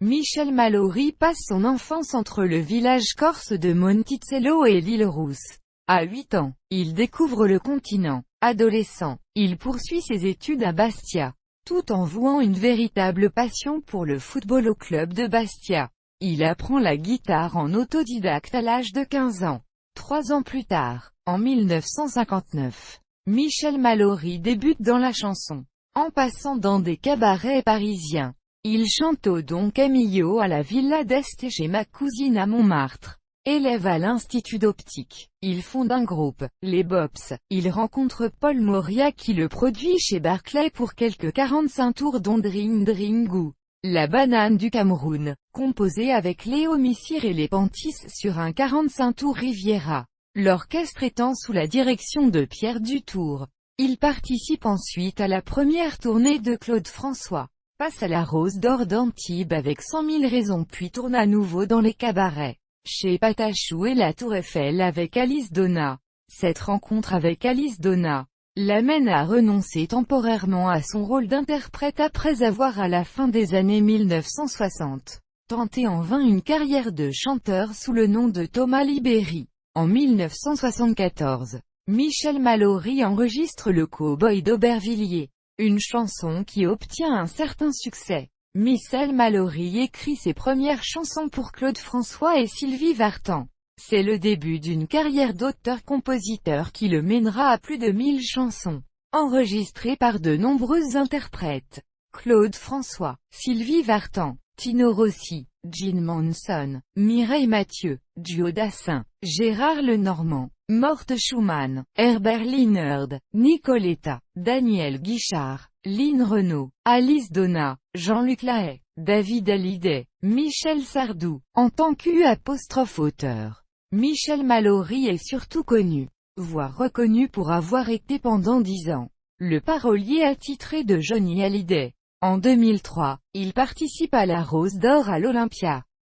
Michel Mallory passe son enfance entre le village corse de Monticello et l'île Rousse. À 8 ans, il découvre le continent. Adolescent, il poursuit ses études à Bastia, tout en vouant une véritable passion pour le football au club de Bastia. Il apprend la guitare en autodidacte à l'âge de 15 ans. 3 ans plus tard, en 1959, Michel Mallory débute dans la chanson. En passant dans des cabarets parisiens, il chante au Don Camillo à la Villa d'Este chez ma cousine à Montmartre. Élève à l'Institut d'optique, il fonde un groupe, les Bops. Il rencontre Paul Moria qui le produit chez Barclay pour quelques 45 tours dont Dring Dringou, la banane du Cameroun, composé avec Léo Missire et les Pantis sur un 45 tours Riviera. L'orchestre étant sous la direction de Pierre Dutour. Il participe ensuite à la première tournée de Claude François, passe à la Rose d'Or d'Antibes avec 100 000 raisons puis tourne à nouveau dans les cabarets, chez Patachou et la Tour Eiffel avec Alice Donna. Cette rencontre avec Alice Donna l'amène à renoncer temporairement à son rôle d'interprète après avoir à la fin des années 1960, tenté en vain une carrière de chanteur sous le nom de Thomas Libéry. En 1974, Michel Mallory enregistre Le Cowboy d'Aubervilliers, une chanson qui obtient un certain succès. Michel Mallory écrit ses premières chansons pour Claude François et Sylvie Vartan. C'est le début d'une carrière d'auteur-compositeur qui le mènera à plus de 1000 chansons, enregistrées par de nombreux interprètes. Claude François, Sylvie Vartan, Tino Rossi, Gene Manson, Mireille Mathieu, Duo Dassin, Gérard Lenormand, Morte Schumann, Herbert Linard, Nicoletta, Daniel Guichard, Lynn Renaud, Alice Donna, Jean-Luc Lahaye, David Hallyday, Michel Sardou. En tant qu'U'-auteur, Michel Mallory est surtout connu, voire reconnu pour avoir été pendant 10 ans, le parolier attitré de Johnny Hallyday. En 2003, il participe à la Rose d'Or à l'Olympia.